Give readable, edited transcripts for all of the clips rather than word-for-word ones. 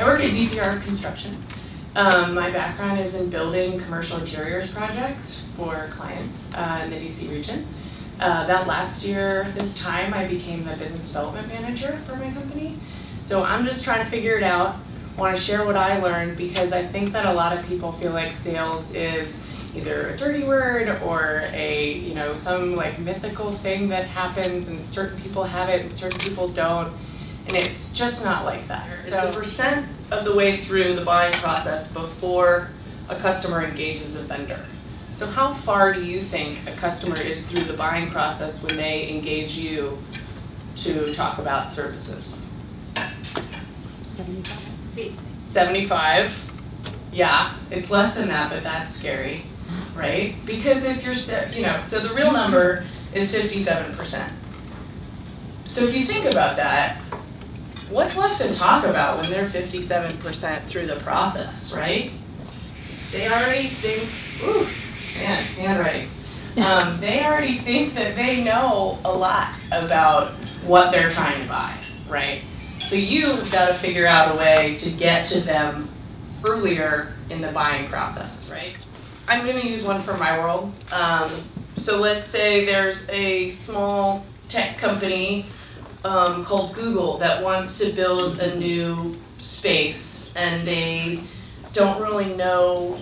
work at DPR Construction. My background is in building commercial interiors projects for clients in the DC region. That last year, this time, I became the business development manager for my company. So I'm just trying to figure it out. I want to share what I learned because I think that a lot of people feel like sales is either a dirty word or a, you know, some like mythical thing that happens and certain people have it and certain people don't. And it's just not like that. So the percent of the way through the buying process before a customer engages a vendor. So how far do you think a customer is through the buying process when they engage you to talk about services? 75. 75? Yeah, it's less than that, but that's scary, right? Because if you're, you know, so the real number is 57%. So if you think about that, what's left to talk about when they're 57% through the process, right? They already think, ooh, man, handwriting. They already think that they know a lot about what they're trying to buy, right? So you've got to figure out a way to get to them earlier in the buying process, right? I'm going to use one from my world. So let's say there's a small tech company called Google that wants to build a new space, and they don't really know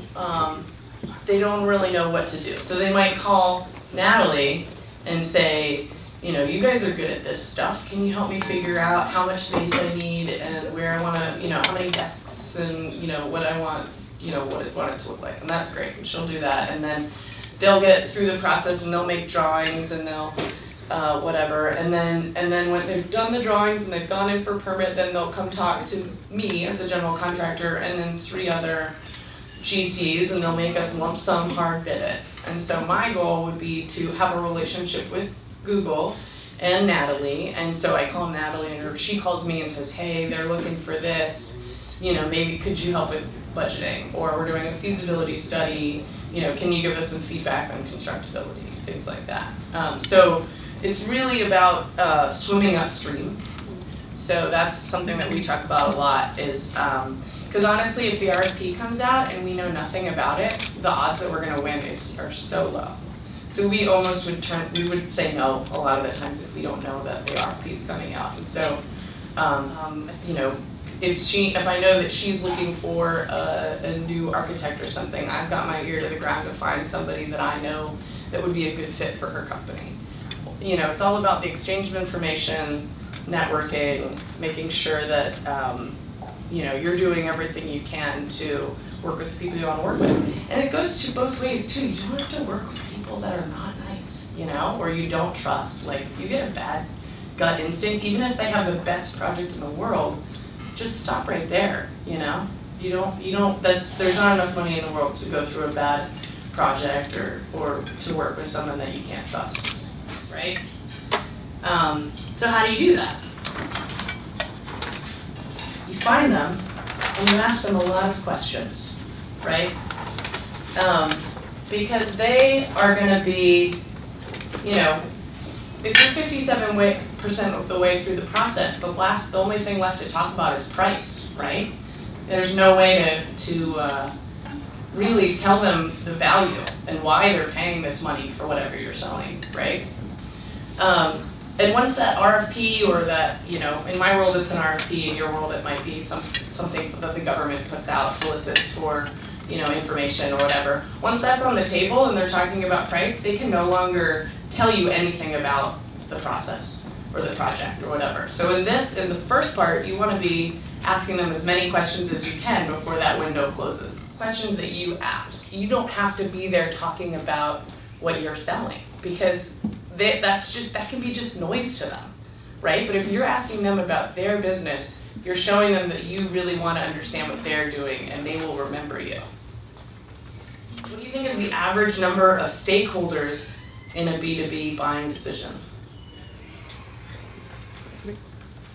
what to do. So they might call Natalie and say, you know, you guys are good at this stuff. Can you help me figure out how much space I need and where I want to, you know, how many desks and, you know, what I want, you know, what I want it to look like. And that's great. And she'll do that. And then they'll get through the process and they'll make drawings and they'll whatever. And then when they've done the drawings and they've gone in for permit, then they'll come talk to me as a general contractor and then 3 other GCs, and they'll make us lump sum hard bid it. And so my goal would be to have a relationship with Google and Natalie, and so I call Natalie and she calls me and says, hey, they're looking for this, you know, maybe could you help with budgeting, or we're doing a feasibility study, you know, can you give us some feedback on constructability, things like that. So it's really about swimming upstream. So that's something that we talk about a lot is, because honestly, if the RFP comes out and we know nothing about it, the odds that we're going to win are so low. So we almost we would say no a lot of the times if we don't know that the RFP is coming out. And so, you know, if I know that she's looking for a new architect or something, I've got my ear to the ground to find somebody that I know that would be a good fit for her company. You know, it's all about the exchange of information, networking, making sure that you know, you're doing everything you can to work with the people you want to work with. And it goes to both ways too. You don't have to work with people that are not nice, you know, or you don't trust. Like if you get a bad gut instinct, even if they have the best project in the world, just stop right there, you know? There's not enough money in the world to go through a bad project or to work with someone that you can't trust, right? So how do you do that? You find them and you ask them a lot of questions, right? Because they are going to be, you know, if you're 57% of the way through the process, the only thing left to talk about is price, right? There's no way to really tell them the value and why they're paying this money for whatever you're selling, right? And once that RFP or that, you know, in my world it's an RFP, in your world it might be something that the government puts out, solicits for, you know, information or whatever. Once that's on the table and they're talking about price, they can no longer tell you anything about the process or the project or whatever. So in the first part, you want to be asking them as many questions as you can before that window closes. Questions that you ask. You don't have to be there talking about what you're selling because that can be just noise to them, right? But if you're asking them about their business, you're showing them that you really want to understand what they're doing and they will remember you. What do you think is the average number of stakeholders in a B2B buying decision?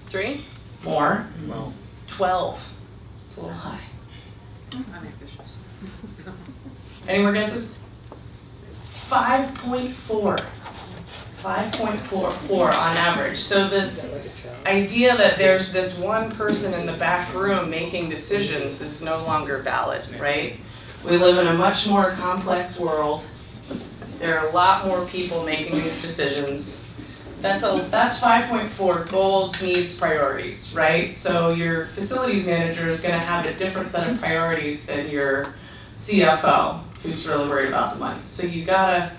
3? More? 12. It's a little high. Unambitious. Any more guesses? 5.4. 5.44 on average. So this idea that there's this one person in the back room making decisions is no longer valid, right? We live in a much more complex world. There are a lot more people making these decisions. That's 5.4 goals, needs, priorities, right? So your facilities manager is going to have a different set of priorities than your CFO, who's really worried about the money. So you gotta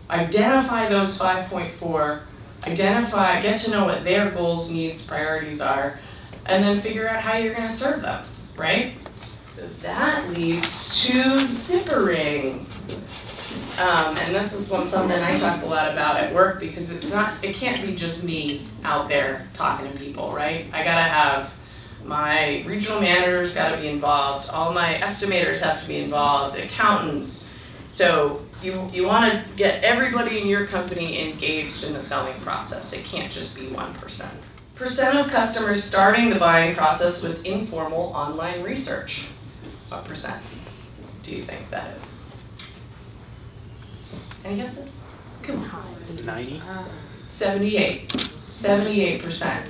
identify those 5.4, get to know what their goals, needs, priorities are, and then figure out how you're going to serve them, right? So that leads to zippering. And this is something I talk a lot about at work because it can't be just me out there talking to people, right? I gotta have my regional managers gotta be involved, all my estimators have to be involved, accountants. So you wanna get everybody in your company engaged in the selling process. It can't just be 1%. Percent of customers starting the buying process with informal online research. What percent do you think that is? Any guesses? Come on. 90? 78%.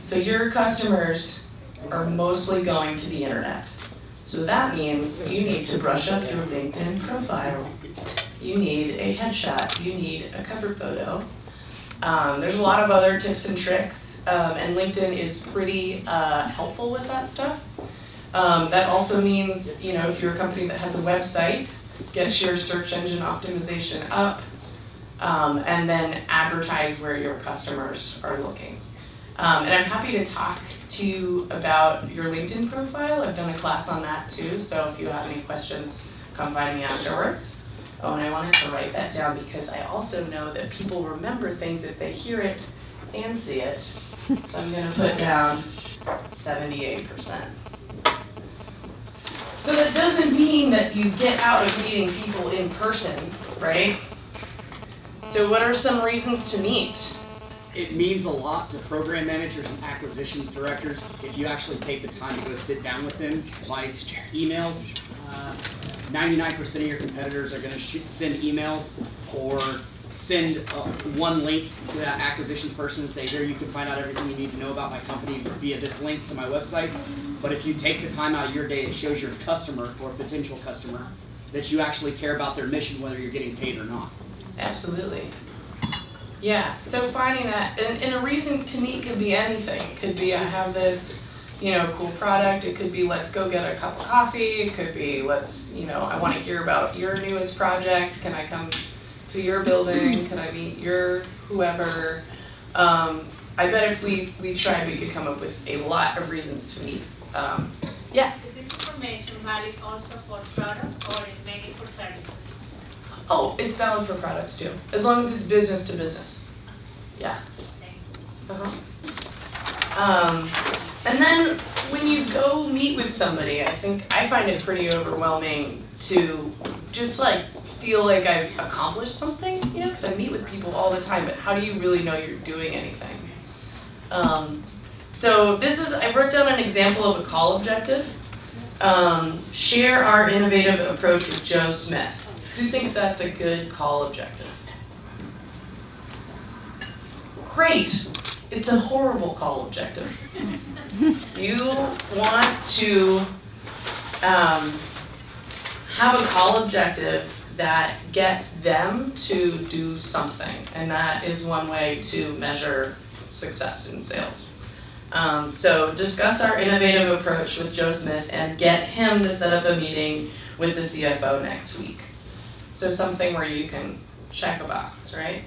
So your customers are mostly going to the internet. So that means you need to brush up your LinkedIn profile. You need a headshot. You need a cover photo. There's a lot of other tips and tricks, and LinkedIn is pretty helpful with that stuff. That also means, if you're a company that has a website, get your search engine optimization up, and then advertise where your customers are looking. And I'm happy to talk to you about your LinkedIn profile. I've done a class on that too, so if you have any questions, come find me afterwards. Oh, and I wanted to write that down because I also know that people remember things if they hear it and see it. So I'm gonna put down 78%. So that doesn't mean that you get out of meeting people in person, right? So what are some reasons to meet? It means a lot to program managers and acquisitions directors if you actually take the time to go sit down with them by emails. 99% of your competitors are going to send emails or send one link to that acquisition person and say, here, you can find out everything you need to know about my company via this link to my website. But if you take the time out of your day, it shows your customer or potential customer that you actually care about their mission, whether you're getting paid or not. Absolutely. Yeah, so finding that, and a reason to meet could be anything. It could be I have this, cool product. It could be let's go get a cup of coffee. It could be I want to hear about your newest project. Can I come to your building? Can I meet your whoever? I bet if we tried, we could come up with a lot of reasons to meet. Yes? Is this information valid also for products or is mainly for services? Oh, it's valid for products too, as long as it's business to business. Yeah. And then when you go meet with somebody, I find it pretty overwhelming to just feel like I've accomplished something, because I meet with people all the time, but how do you really know you're doing anything? So I wrote down an example of a call objective. Share our innovative approach with Joe Smith. Who thinks that's a good call objective? Great. It's a horrible call objective. You want to have a call objective that gets them to do something, and that is one way to measure success in sales. So discuss our innovative approach with Joe Smith and get him to set up a meeting with the CFO next week. So something where you can check a box, right?